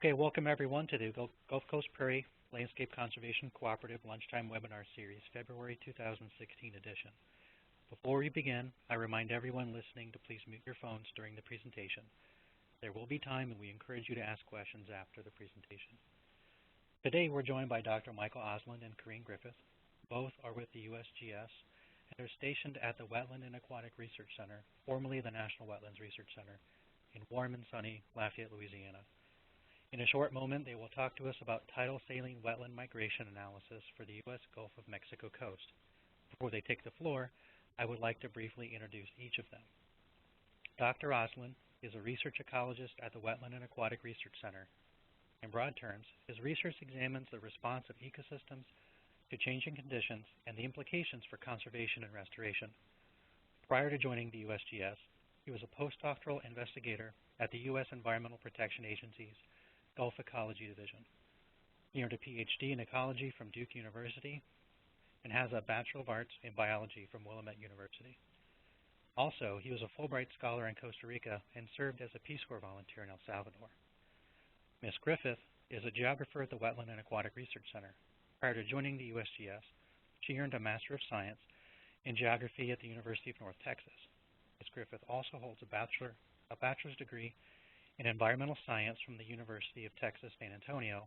Okay, welcome everyone to the Gulf Coast Prairie Landscape Conservation Cooperative Lunchtime Webinar Series, February 2016 edition. Before we begin, I remind everyone listening to please mute your phones during the presentation. There will be time and we encourage you to ask questions after the presentation. Today we're joined by Dr. Michael Osland and Corinne Griffith. Both are with the USGS and are stationed at the Wetland and Aquatic Research Center, formerly the National Wetlands Research Center, in warm and sunny Lafayette, Louisiana. In a short moment, they will talk to us about tidal saline wetland migration analysis for the U.S. Gulf of Mexico coast. Before they take the floor, I would like to briefly introduce each of them. Dr. Osland is a research ecologist at the Wetland and Aquatic Research Center. In broad terms, his research examines the response of ecosystems to changing conditions and the implications for conservation and restoration. Prior to joining the USGS, he was a postdoctoral investigator at the U.S. Environmental Protection Agency's Gulf Ecology Division. He earned a PhD in ecology from Duke University and has a Bachelor of Arts in Biology from Willamette University. Also, he was a Fulbright Scholar in Costa Rica and served as a Peace Corps volunteer in El Salvador. Ms. Griffith is a geographer at the Wetland and Aquatic Research Center. Prior to joining the USGS, she earned a Master of Science in Geography at the University of North Texas. Ms. Griffith also holds a bachelor's degree in Environmental Science from the University of Texas, San Antonio,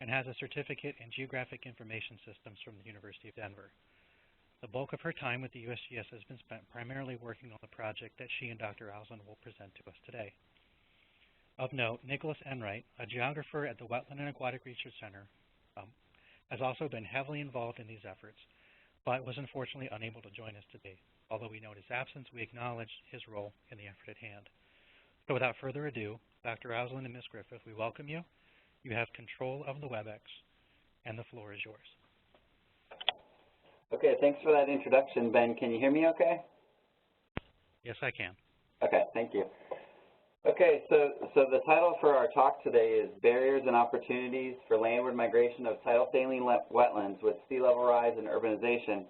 and has a certificate in Geographic Information Systems from the University of Denver. The bulk of her time with the USGS has been spent primarily working on the project that she and Dr. Osland will present to us today. Of note, Nicholas Enright, a geographer at the Wetland and Aquatic Research Center, has also been heavily involved in these efforts, but was unfortunately unable to join us today. Although we note his absence, we acknowledge his role in the effort at hand. So without further ado, Dr. Osland and Ms. Griffith, we welcome you. You have control of the WebEx, and the floor is yours. Okay, thanks for that introduction, Ben. Can you hear me okay? Yes, I can. Okay, thank you. Okay, so the title for our talk today is Barriers and Opportunities for Landward Migration of Tidal Saline Wetlands with Sea Level Rise and Urbanization.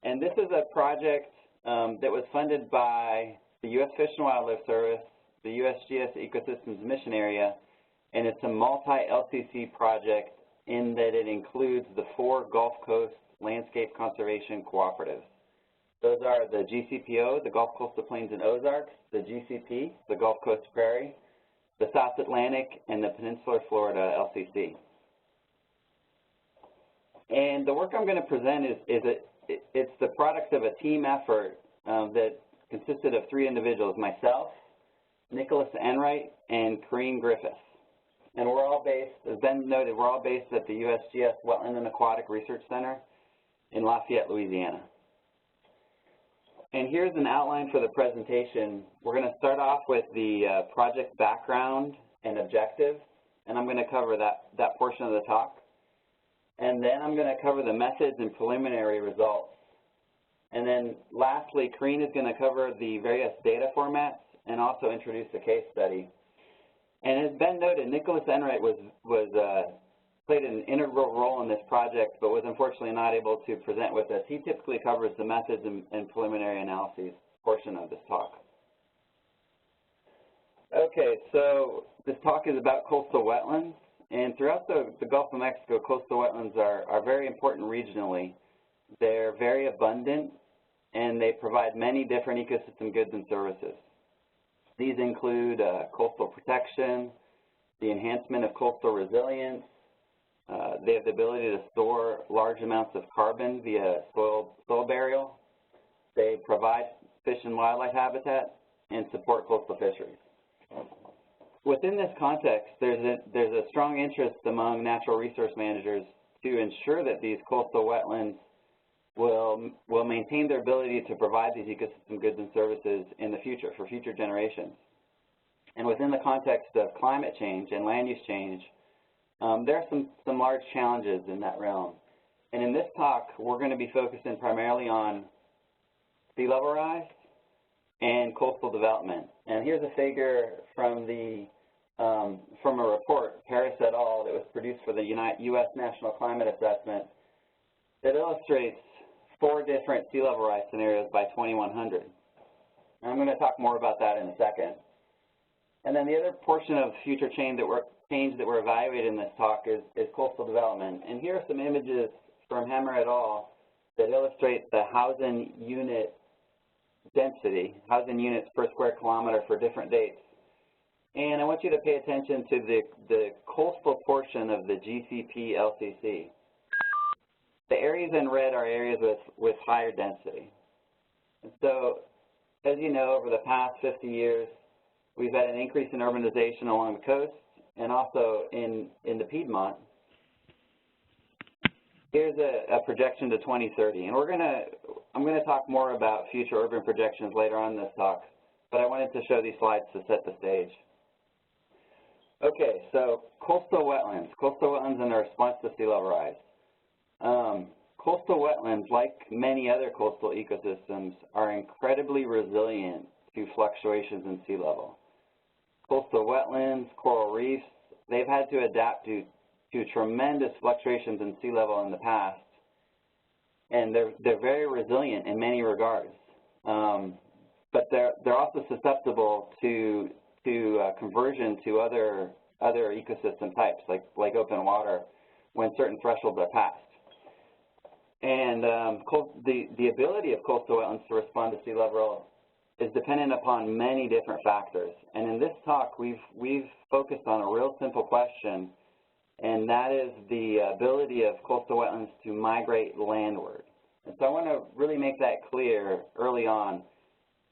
And this is a project that was funded by the U.S. Fish and Wildlife Service, the USGS Ecosystems Mission Area, and it's a multi-LCC project in that it includes the 4 Gulf Coast Landscape Conservation Cooperatives. Those are the GCPO, the Gulf Coastal Plains and Ozarks, the GCP, the Gulf Coast Prairie, the South Atlantic, and the Peninsular Florida LCC. And the work I'm going to present it's the product of a team effort that consisted of 3 individuals, myself, Nicholas Enright, and Corinne Griffith. And we're all based, as Ben noted, we're all based at the USGS Wetland and Aquatic Research Center in Lafayette, Louisiana. And here's an outline for the presentation. We're going to start off with the project background and objectives, and I'm going to cover that portion of the talk. And then I'm going to cover the methods and preliminary results. And then lastly, Corinne is going to cover the various data formats and also introduce a case study. And as Ben noted, Nicholas Enright played an integral role in this project, but was unfortunately not able to present with us. He typically covers the methods and preliminary analyses portion of this talk. Okay, so this talk is about coastal wetlands. And throughout the Gulf of Mexico, coastal wetlands are very important regionally. They're very abundant, and they provide many different ecosystem goods and services. These include coastal protection, the enhancement of coastal resilience. They have the ability to store large amounts of carbon via soil burial. They provide fish and wildlife habitat and support coastal fisheries. Within this context, there's a strong interest among natural resource managers to ensure that these coastal wetlands will maintain their ability to provide these ecosystem goods and services in the future, for future generations. And within the context of climate change and land use change, there are some large challenges in that realm. And in this talk, we're going to be focusing primarily on sea level rise and coastal development. And here's a figure from a report, Paris et al., that was produced for the U.S. National Climate Assessment that illustrates 4 different sea level rise scenarios by 2100. And I'm going to talk more about that in a second. And then the other portion of future change that we're evaluating in this talk is coastal development. And here are some images from Hammer et al. That illustrate the housing unit density, housing units per square kilometer for different dates. And I want you to pay attention to the coastal portion of the GCP LCC. The areas in red are areas with higher density. And so, as you know, over the past 50 years, we've had an increase in urbanization along the coast and also in the Piedmont. Here's a projection to 2030, and I'm gonna talk more about future urban projections later on in this talk, but I wanted to show these slides to set the stage. Okay, so coastal wetlands and their response to sea level rise. Coastal wetlands, like many other coastal ecosystems, are incredibly resilient to fluctuations in sea level. Coastal wetlands, coral reefs, they've had to adapt to tremendous fluctuations in sea level in the past, and they're very resilient in many regards. But they're also susceptible to conversion to other ecosystem types, like open water, when certain thresholds are passed. And the ability of coastal wetlands to respond to sea level is dependent upon many different factors. And in this talk, we've focused on a real simple question, and that is the ability of coastal wetlands to migrate landward. And so I want to really make that clear early on,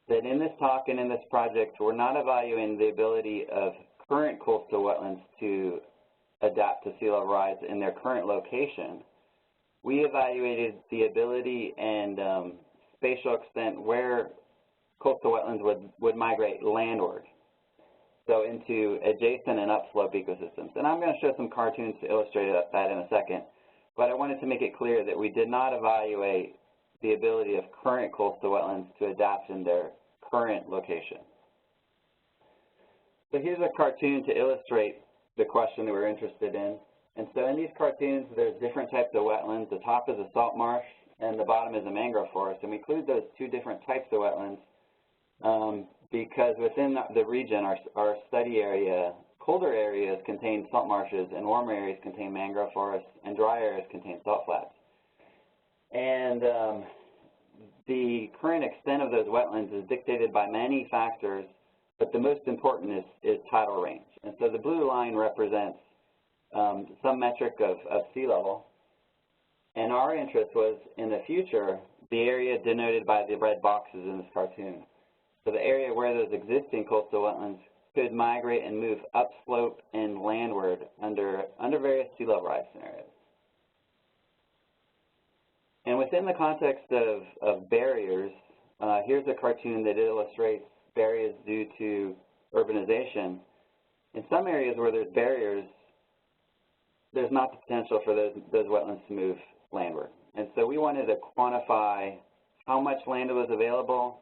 that in this talk and in this project, we're not evaluating the ability of current coastal wetlands to adapt to sea level rise in their current location. We evaluated the ability and spatial extent where coastal wetlands would migrate landward, so into adjacent and upslope ecosystems. And I'm going to show some cartoons to illustrate that in a second, but I wanted to make it clear that we did not evaluate the ability of current coastal wetlands to adapt in their current location. So here's a cartoon to illustrate the question that we're interested in. And so in these cartoons, there's different types of wetlands. The top is a salt marsh, and the bottom is a mangrove forest. And we include those two different types of wetlands because within the region, our study area, colder areas contain salt marshes, and warmer areas contain mangrove forests, and dry areas contain salt flats. And the current extent of those wetlands is dictated by many factors, but the most important is tidal range. And so the blue line represents some metric of sea level, and our interest was, in the future, the area denoted by the red boxes in this cartoon. So the area where those existing coastal wetlands could migrate and move upslope and landward under various sea level rise scenarios. And within the context of barriers, here's a cartoon that illustrates barriers due to urbanization. In some areas where there's barriers, there's not the potential for those wetlands to move landward. And so we wanted to quantify how much land was available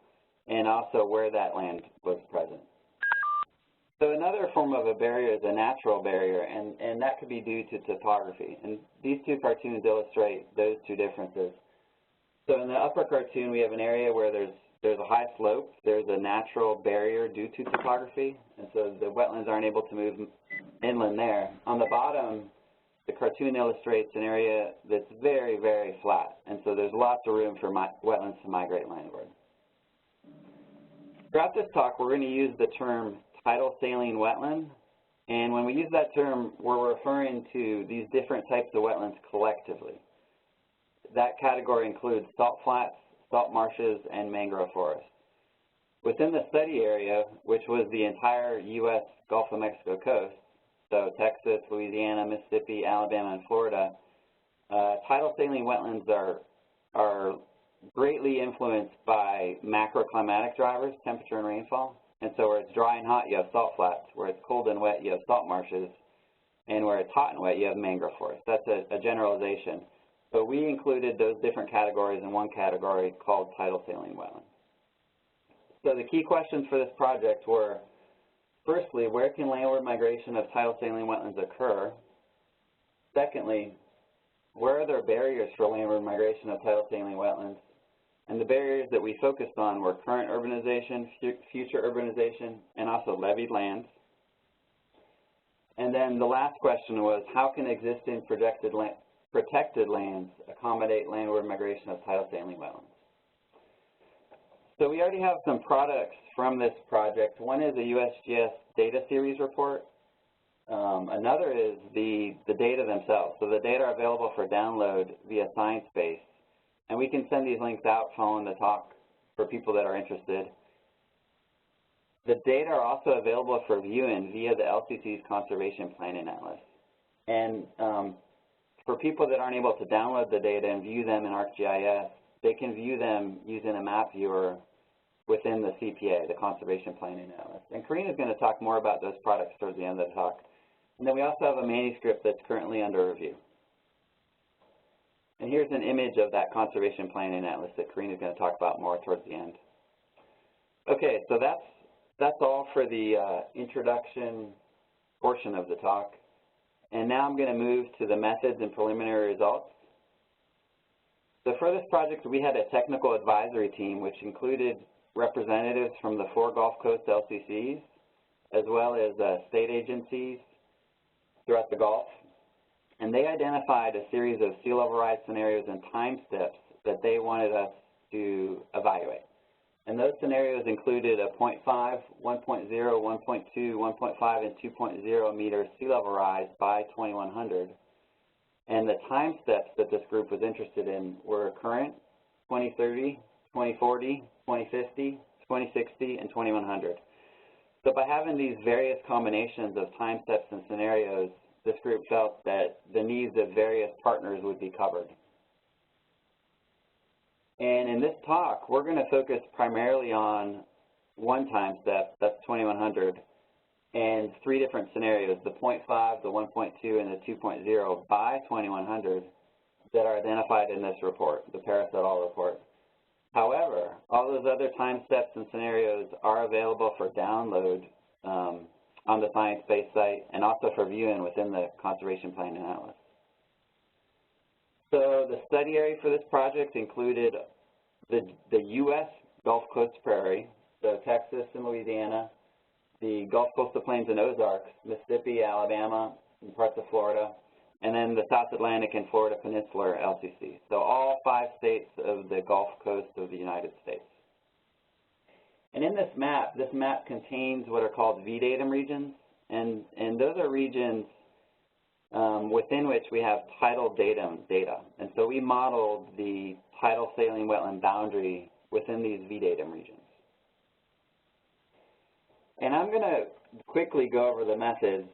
and also where that land was present. So another form of a barrier is a natural barrier, and that could be due to topography. And these two cartoons illustrate those two differences. So in the upper cartoon, we have an area where there's a high slope. There's a natural barrier due to topography, and so the wetlands aren't able to move inland there. On the bottom, the cartoon illustrates an area that's very, very flat, and so there's lots of room for wetlands to migrate landward. Throughout this talk, we're going to use the term tidal saline wetland, and when we use that term, we're referring to these different types of wetlands collectively. That category includes salt flats, salt marshes, and mangrove forests. Within the study area, which was the entire U.S. Gulf of Mexico coast, so Texas, Louisiana, Mississippi, Alabama, and Florida, tidal saline wetlands are greatly influenced by macroclimatic drivers, temperature and rainfall. And so where it's dry and hot, you have salt flats. Where it's cold and wet, you have salt marshes. And where it's hot and wet, you have mangrove forests. That's a generalization. But we included those different categories in one category called tidal saline wetland. So the key questions for this project were, firstly, where can landward migration of tidal saline wetlands occur? Secondly, where are there barriers for landward migration of tidal saline wetlands? And the barriers that we focused on were current urbanization, future urbanization, and also levied lands. And then the last question was, how can existing protected lands accommodate landward migration of tidal saline wetlands? So we already have some products from this project. One is a USGS data series report. Another is the data themselves. So the data are available for download via ScienceBase. And we can send these links out following the talk for people that are interested. The data are also available for viewing via the LCC's Conservation Planning Atlas. And for people that aren't able to download the data and view them in ArcGIS, they can view them using a map viewer within the CPA, the Conservation Planning Atlas. And Karina is going to talk more about those products towards the end of the talk. And then we also have a manuscript that's currently under review. And here's an image of that Conservation Planning Atlas that Karina is going to talk about more towards the end. Okay, so that's all for the introduction portion of the talk. And now I'm going to move to the methods and preliminary results. So for this project, we had a technical advisory team, which included representatives from the 4 Gulf Coast LCCs, as well as state agencies throughout the Gulf. And they identified a series of sea level rise scenarios and time steps that they wanted us to evaluate. And those scenarios included a 0.5, 1.0, 1.2, 1.5, and 2.0 meter sea level rise by 2100. And the time steps that this group was interested in were current, 2030, 2040, 2050, 2060, and 2100. So by having these various combinations of time steps and scenarios, this group felt that the needs of various partners would be covered. And in this talk, we're going to focus primarily on one time step, that's 2100, and 3 different scenarios, the 0.5, the 1.2, and the 2.0 by 2100 that are identified in this report, the Paris et al. Report. However, all those other time steps and scenarios are available for download on the ScienceBase site and also for viewing within the Conservation Planning Atlas. So the study area for this project included the U.S. Gulf Coast Prairie, so Texas and Louisiana, the Gulf Coastal Plains and Ozarks, Mississippi, Alabama, and parts of Florida, and then the South Atlantic and Florida Peninsular LCC. So all 5 states of the Gulf Coast of the United States. And in this map contains what are called V-datum regions, and those are regions within which we have tidal datum data. And so we modeled the tidal saline wetland boundary within these V-datum regions. And I'm going to quickly go over the methods,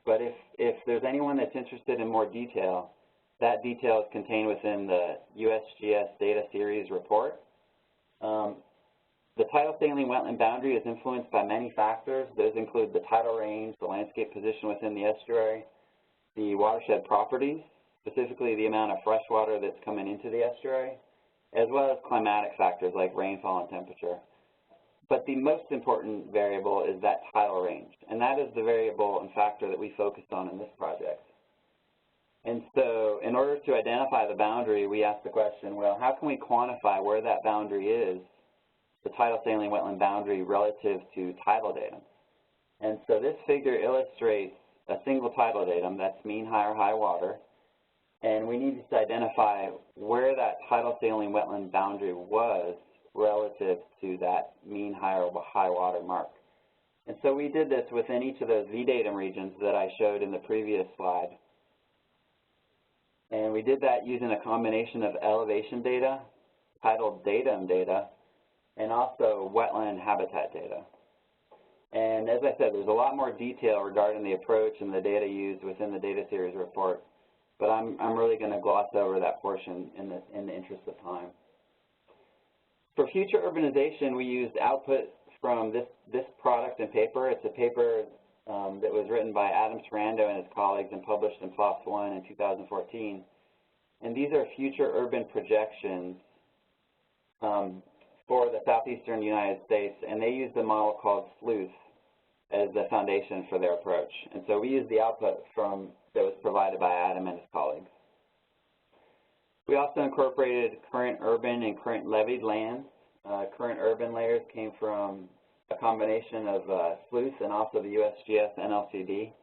but if there's anyone that's interested in more detail, that detail is contained within the USGS data series report. The tidal saline wetland boundary is influenced by many factors. Those include the tidal range, the landscape position within the estuary, the watershed properties, specifically the amount of fresh water that's coming into the estuary, as well as climatic factors like rainfall and temperature. But the most important variable is that tidal range, and that is the variable and factor that we focused on in this project. And so in order to identify the boundary, we asked the question, well, how can we quantify where that boundary is, the tidal saline wetland boundary, relative to tidal datum? And so this figure illustrates a single tidal datum, that's mean high or high water, and we needed to identify where that tidal saline wetland boundary was relative to that mean high or high water mark. And so we did this within each of those V-datum regions that I showed in the previous slide. And we did that using a combination of elevation data, tidal datum data, and also wetland habitat data. And as I said, there's a lot more detail regarding the approach and the data used within the data series report, but I'm really going to gloss over that portion in the interest of time. For future urbanization, we used output from this product and paper. It's a paper that was written by Adam Sarando and his colleagues and published in PLOS One in 2014. And these are future urban projections for the southeastern United States, and they used a model called SLEUTH as the foundation for their approach. And so we used the output that was provided by Adam and his colleagues. We also incorporated current urban and current levied lands. Current urban layers came from a combination of SLEUTH and also the USGS NLCD.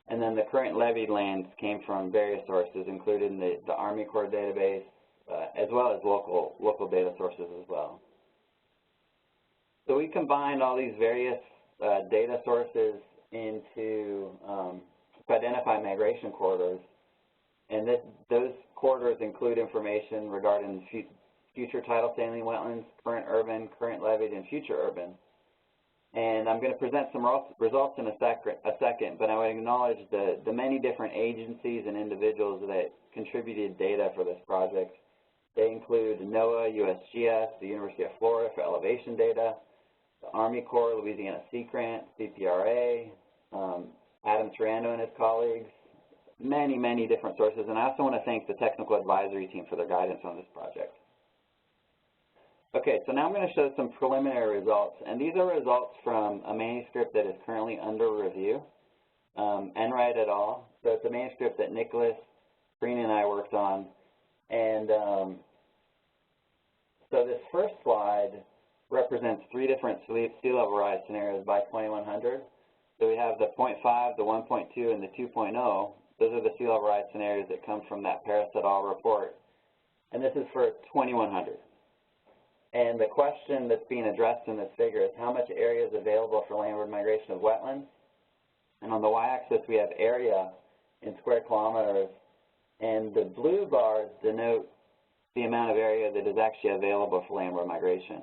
And then the current levied lands came from various sources, including the Army Corps database, as well as local data sources as well. So we combined all these various data sources to identify migration corridors. And those corridors include information regarding future tidal saline wetlands, current urban, current levied, and future urban. And I'm going to present some results in a second, but I would acknowledge the many different agencies and individuals that contributed data for this project. They include NOAA, USGS, the University of Florida for elevation data, the Army Corps, Louisiana Sea Grant, CPRA, Adam Triano and his colleagues, many different sources. And I also want to thank the technical advisory team for their guidance on this project. Okay, so now I'm going to show some preliminary results, and these are results from a manuscript that is currently under review, Enright et al. So it's a manuscript that Nicholas, Prairie, and I worked on, and so this first slide represents 3 different sea level rise scenarios by 2100. So we have the 0.5, the 1.2, and the 2.0. Those are the sea level rise scenarios that come from that Paris et al. Report, and this is for 2100. And the question that's being addressed in this figure is how much area is available for landward migration of wetlands. And on the y-axis, we have area in square kilometers. And the blue bars denote the amount of area that is actually available for landward migration.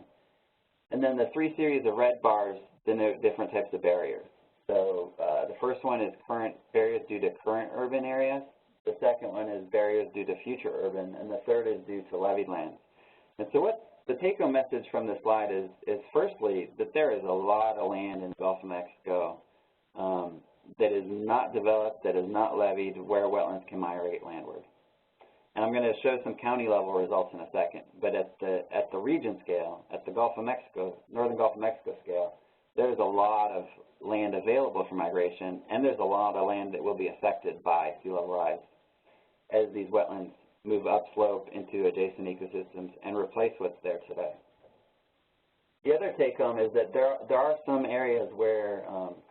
And then the 3 series of red bars denote different types of barriers. So the first one is current barriers due to current urban areas. The second one is barriers due to future urban. And the third is due to levied lands. And so what the take-home message from this slide is firstly that there is a lot of land in the Gulf of Mexico that is not developed, that is not levied, where wetlands can migrate landward. And I'm going to show some county level results in a second, but at the region scale, at the Gulf of Mexico, northern Gulf of Mexico scale, there's a lot of land available for migration, and there's a lot of land that will be affected by sea level rise as these wetlands move upslope into adjacent ecosystems and replace what's there today. The other take-home is that there are some areas where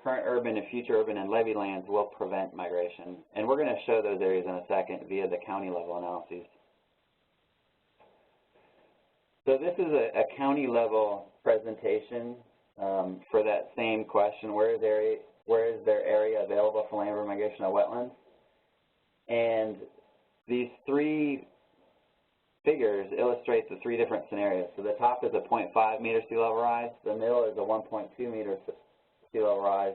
current urban and future urban and levee lands will prevent migration, and we're going to show those areas in a second via the county-level analyses. So this is a county-level presentation for that same question: where is there area available for landward migration of wetlands? And these 3 figures illustrate the 3 different scenarios. So the top is a 0.5 meter sea level rise, the middle is a 1.2 meter sea level rise,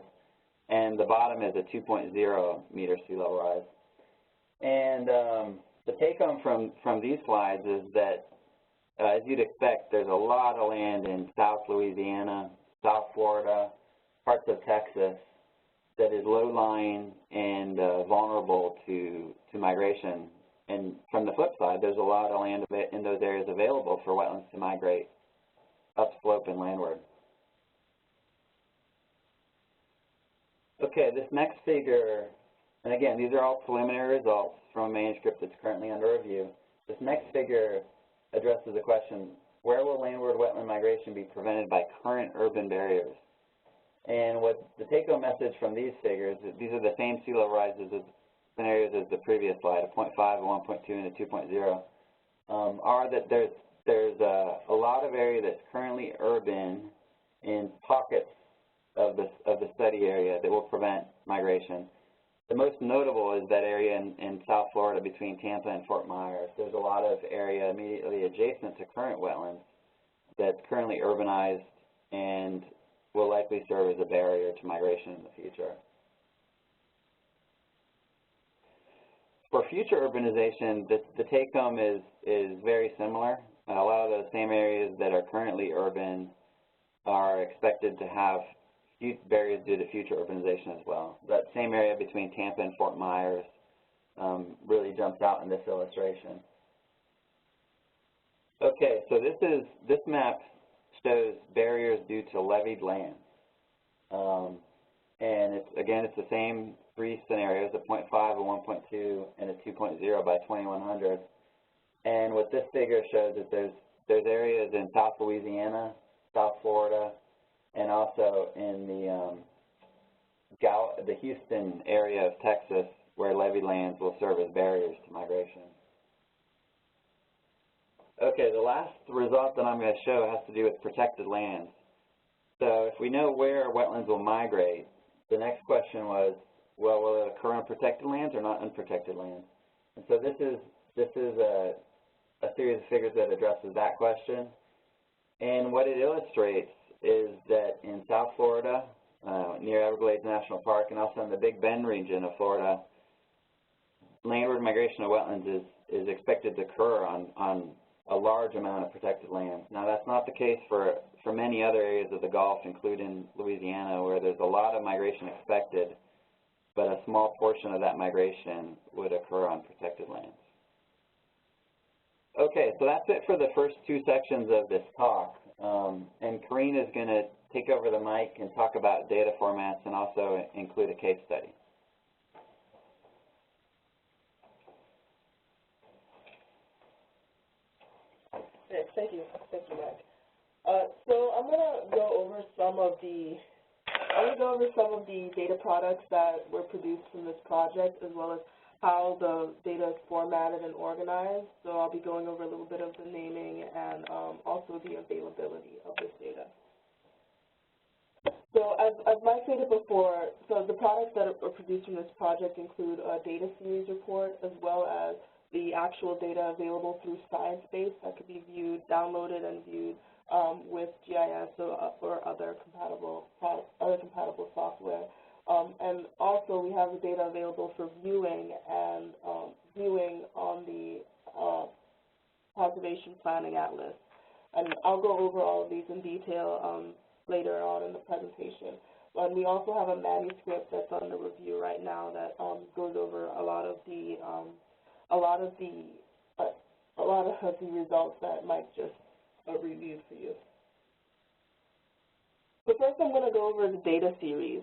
and the bottom is a 2.0 meter sea level rise. And the take-home from these slides is that, as you'd expect, there's a lot of land in South Louisiana, South Florida, parts of Texas that is low-lying and vulnerable to migration. And from the flip side, there's a lot of land in those areas available for wetlands to migrate upslope and landward. Okay, this next figure, and again, these are all preliminary results from a manuscript that's currently under review. This next figure addresses the question, where will landward wetland migration be prevented by current urban barriers? And what the take-home message from these figures, these are the same sea level rises scenarios as the previous slide, a 0.5, a 1.2, and a 2.0, are that there's a lot of area that's currently urban in pockets of the study area that will prevent migration. The most notable is that area in South Florida between Tampa and Fort Myers. There's a lot of area immediately adjacent to current wetlands that's currently urbanized and will likely serve as a barrier to migration in the future. For future urbanization, the take-home is very similar. A lot of those same areas that are currently urban are expected to have barriers due to future urbanization as well. That same area between Tampa and Fort Myers really jumps out in this illustration. Okay, so this map shows barriers due to levied land. And it's the same 3 scenarios, a 0.5, a 1.2, and a 2.0 by 2100. And what this figure shows is there's areas in South Louisiana, South Florida, and also in the Houston area of Texas, where levee lands will serve as barriers to migration. Okay, the last result that I'm going to show has to do with protected lands. So if we know where wetlands will migrate, the next question was, well, will it occur on protected lands or not unprotected lands? And so this is a series of figures that addresses that question. And what it illustrates is that in South Florida, near Everglades National Park, and also in the Big Bend region of Florida, landward migration of wetlands is expected to occur on a large amount of protected lands. Now, that's not the case for many other areas of the Gulf, including Louisiana, where there's a lot of migration expected, but a small portion of that migration would occur on protected lands. Okay, so that's it for the first two sections of this talk. And Karine is going to take over the mic and talk about data formats and also include a case study. Thank you, Mike. So I'm going to go over some of the data products that were produced from this project, as well as how the data is formatted and organized. So I'll be going over a little bit of the naming and also the availability of this data. So as Mike stated before, so the products that are produced from this project include a data series report, as well as the actual data available through ScienceBase that could be viewed, downloaded, and viewed with GIS or other compatible software. And also we have the data available for viewing and viewing on the Conservation Planning Atlas. And I'll go over all of these in detail later on in the presentation. And we also have a manuscript that's under review right now that goes over a lot of the results that Mike just reviewed for you. So first I'm going to go over the data series.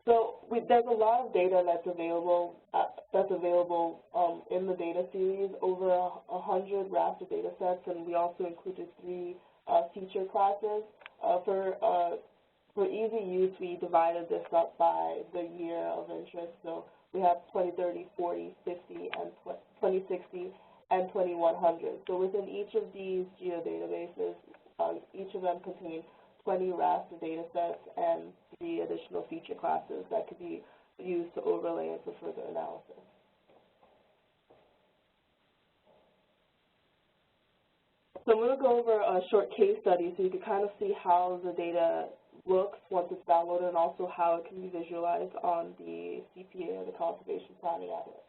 So there's a lot of data that's available in the data series, over 100 raster data sets, and we also included 3 feature classes. For easy use, we divided this up by the year of interest. So we have 2030, 40, 50, and 2060, and 2100. So within each of these geodatabases, each of them contain 20 raster data sets and 3 additional feature classes that could be used to overlay and for further analysis. So I'm going to go over a short case study so you can kind of see how the data looks once it's downloaded, and also how it can be visualized on the CPA, or the Conservation Planning Atlas.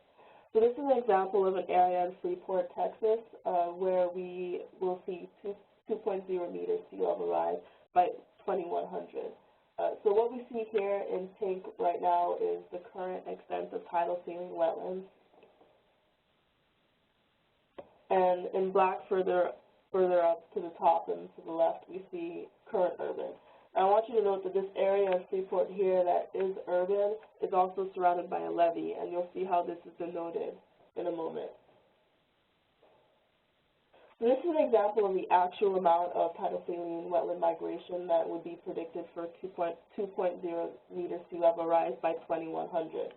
So this is an example of an area in Freeport, Texas, where we will see 2.0 meters sea level rise by 2100. So what we see here in pink right now is the current extent of tidal saline wetlands, and in black further up to the top and to the left we see current urban. I want you to note that this area of Freeport here that is urban is also surrounded by a levee, and you'll see how this has been noted in a moment. So this is an example of the actual amount of tidal saline wetland migration that would be predicted for 2.0 meter sea level rise by 2100.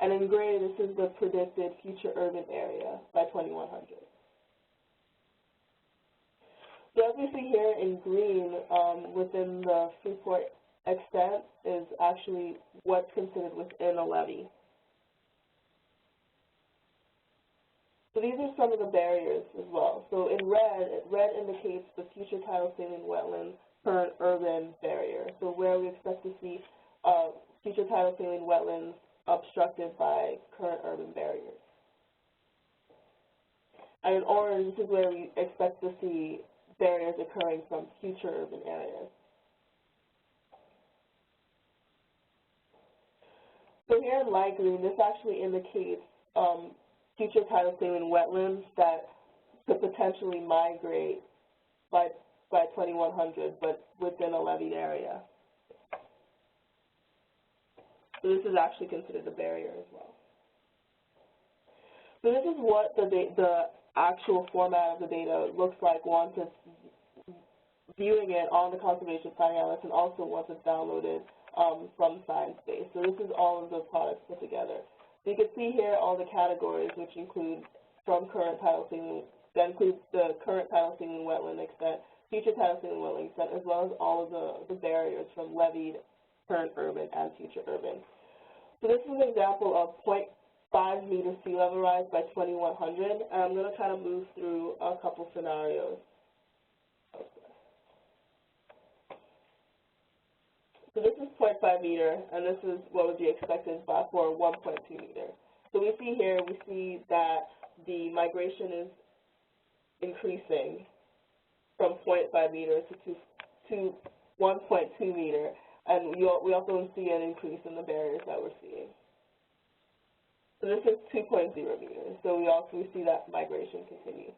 And in gray, this is the predicted future urban area by 2100. So as we see here in green, within the Freeport extent is actually what's considered within a levee. So these are some of the barriers as well. So in red indicates the future tidal saline wetland current urban barrier. So where we expect to see future tidal saline wetlands obstructed by current urban barriers. And in orange, this is where we expect to see barriers occurring from future urban areas. So here in light green, this actually indicates future tidal saline wetlands that could potentially migrate by 2100, but within a levied area. So this is actually considered a barrier as well. So this is what the actual format of the data looks like once it's viewing it on the Conservation Planning Atlas and also once it's downloaded from Sciencebase. So this is all of the products put together. So you can see here all the categories, which include from current tidal saline, that includes the current tidal saline wetland extent, future tidal saline wetland extent, as well as all of the barriers from levied, current urban, and future urban. So this is an example of 0.5 meter sea level rise by 2100, and I'm going to kind of move through a couple scenarios. So this is 0.5 meter, and this is what would be expected for 1.2 meter. So we see here, we see that the migration is increasing from 0.5 meter to 1.2 meter, and we also see an increase in the barriers that we're seeing. So this is 2.0 meters, so we see that migration continue.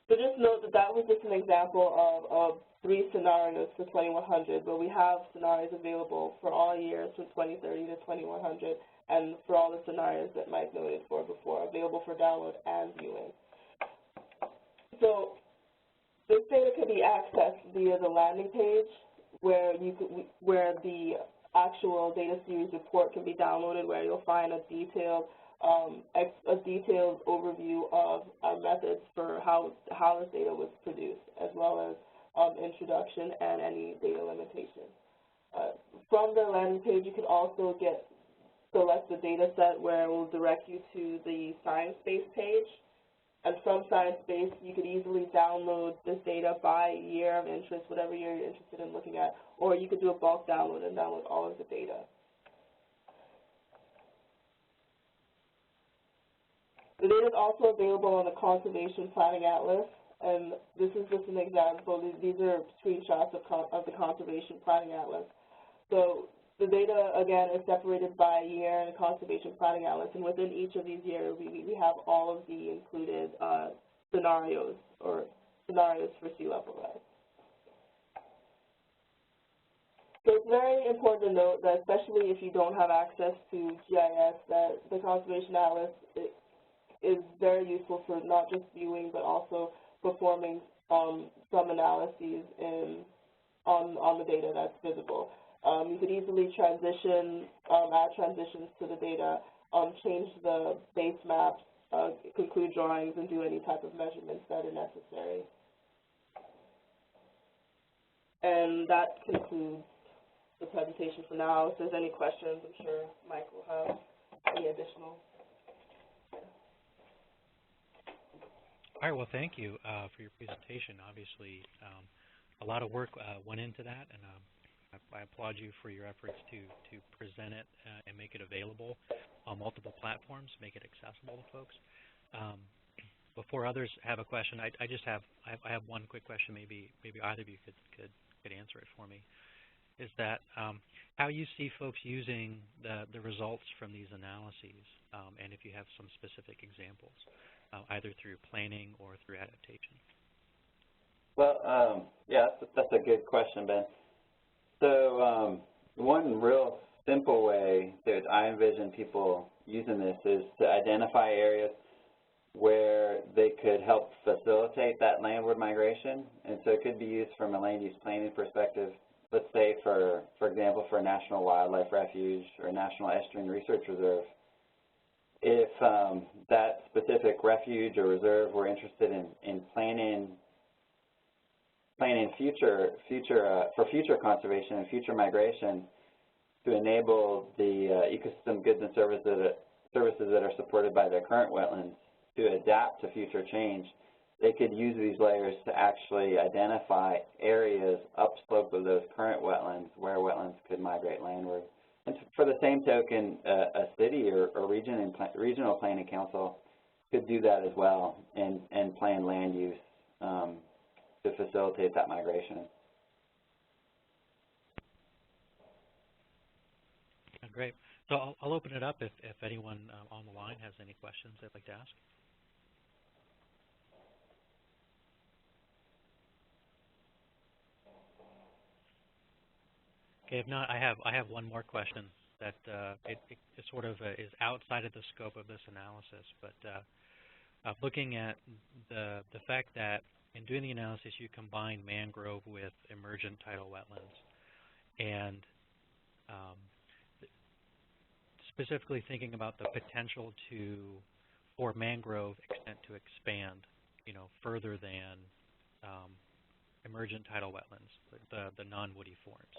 So just note that that was just an example of 3 scenarios for 2100, but we have scenarios available for all years from 2030 to 2100, and for all the scenarios that Mike noted for before, available for download and viewing. So this data can be accessed via the landing page, where the actual data series report can be downloaded, where you'll find a detailed overview of our methods for how this data was produced, as well as introduction and any data limitations. From the landing page, you can also select the data set where it will direct you to the Sciencebase page. And from Sciencebase, you could easily download this data by year of interest, whatever year you're interested in looking at, or you could do a bulk download and download all of the data. The data is also available on the Conservation Planning Atlas, and this is just an example. These are screenshots of the Conservation Planning Atlas. So the data, again, is separated by year in the Conservation Planning Atlas, and within each of these years, we have all of the included scenarios for sea level rise. So it's very important to note that, especially if you don't have access to GIS, that the Conservation Atlas is very useful for not just viewing, but also performing some analyses on the data that's visible. You could easily transition, add transitions to the data, change the base maps, conclude drawings, and do any type of measurements that are necessary. And that concludes the presentation for now. If there's any questions, I'm sure Mike will have any additional. All right, well, thank you for your presentation. Obviously, a lot of work went into that, and I applaud you for your efforts to present it and make it available on multiple platforms, make it accessible to folks. Before others have a question, I have one quick question. Maybe either of you could answer it for me. Is that how you see folks using the results from these analyses, and if you have some specific examples, either through planning or through adaptation? Well, yeah, that's a good question, Ben. So one real simple way that I envision people using this is to identify areas where they could help facilitate that landward migration. And so it could be used from a land use planning perspective. Let's say, for example, for a national wildlife refuge or a national estuarine research reserve. If that specific refuge or reserve were interested in planning for future conservation and future migration to enable the ecosystem goods and services that are supported by their current wetlands to adapt to future change, they could use these layers to actually identify areas upslope of those current wetlands where wetlands could migrate landward. And for the same token, a city or regional planning council could do that as well and plan land use to facilitate that migration. Great. So I'll open it up if anyone on the line has any questions they'd like to ask. Okay, if not, I have one more question that it sort of is outside of the scope of this analysis, but looking at the fact that in doing the analysis you combine mangrove with emergent tidal wetlands, and specifically thinking about the potential for mangrove extent to expand, further than emergent tidal wetlands, the non-woody forms.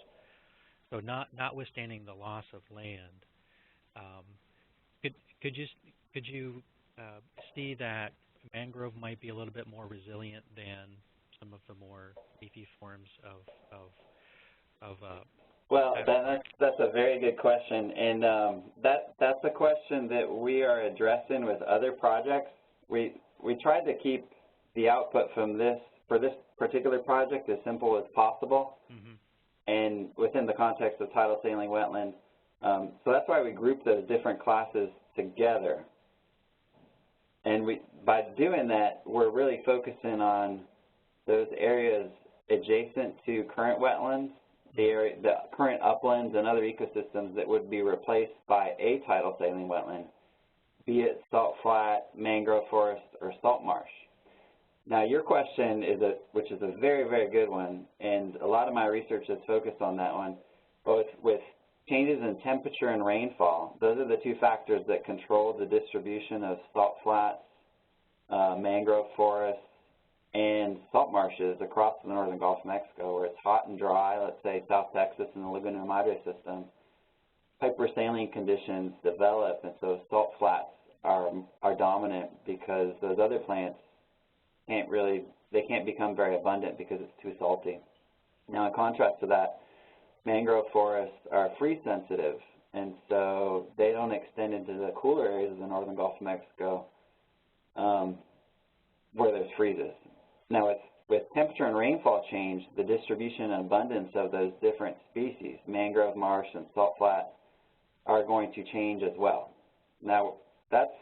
So notwithstanding the loss of land, could you see that mangrove might be a little bit more resilient than some of the more leafy forms of well, that's a very good question, and that's a question that we are addressing with other projects. We tried to keep the output from for this particular project as simple as possible, and within the context of tidal saline wetland. So that's why we grouped those different classes together. And by doing that, we're really focusing on those areas adjacent to current wetlands, the current uplands and other ecosystems that would be replaced by a tidal saline wetland, be it salt flat, mangrove forest, or salt marsh. Now, your question which is a very, very good one, and a lot of my research has focused on that one, both with changes in temperature and rainfall. Those are the two factors that control the distribution of salt flats, mangrove forests, and salt marshes across the northern Gulf of Mexico, where it's hot and dry, let's say South Texas and the Laguna Madre system. Hypersaline conditions develop, and so salt flats are dominant because those other plants can't become very abundant because it's too salty. Now, in contrast to that, mangrove forests are freeze sensitive, and so they don't extend into the cooler areas of the northern Gulf of Mexico where there's freezes. Now, with temperature and rainfall change, the distribution and abundance of those different species, mangrove marsh and salt flat, are going to change as well. Now, that's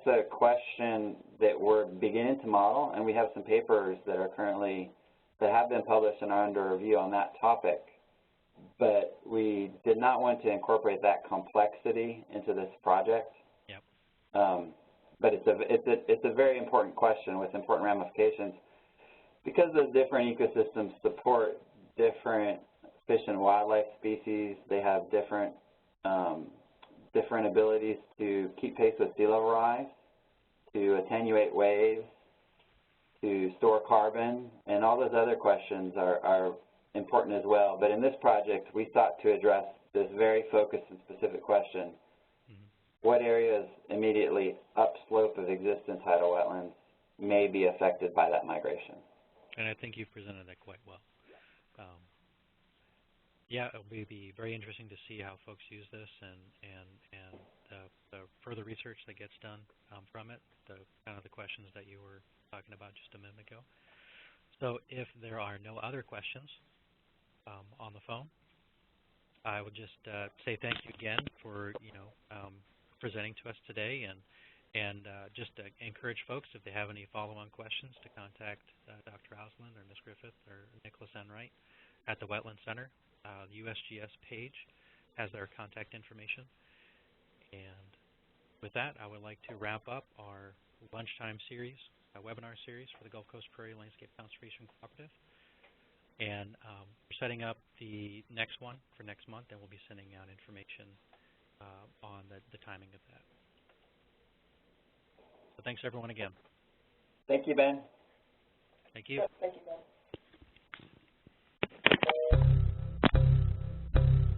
a question that we're beginning to model, and we have some papers that have been published and are under review on that topic. But we did not want to incorporate that complexity into this project. Yep. But it's a very important question with important ramifications, because those different ecosystems support different fish and wildlife species. They have different abilities to keep pace with sea level rise, to attenuate waves, to store carbon, and all those other questions are important as well. But in this project, we sought to address this very focused and specific question: what areas immediately upslope of existing tidal wetlands may be affected by that migration? And I think you've presented that quite well. Yeah, it will be very interesting to see how folks use this and the further research that gets done from it, kind of the questions that you were talking about just a minute ago. So if there are no other questions on the phone, I would just say thank you again for presenting to us today, and just encourage folks, if they have any follow-on questions, to contact Dr. Ausland or Ms. Griffith or Nicholas Enright at the Wetland Center. The USGS page has their contact information. And with that, I would like to wrap up our lunchtime series, webinar series for the Gulf Coast Prairie Landscape Conservation Cooperative. And we're setting up the next one for next month, and we'll be sending out information on the timing of that. So thanks, everyone, again. Thank you, Ben. Thank you. Thank you, Ben.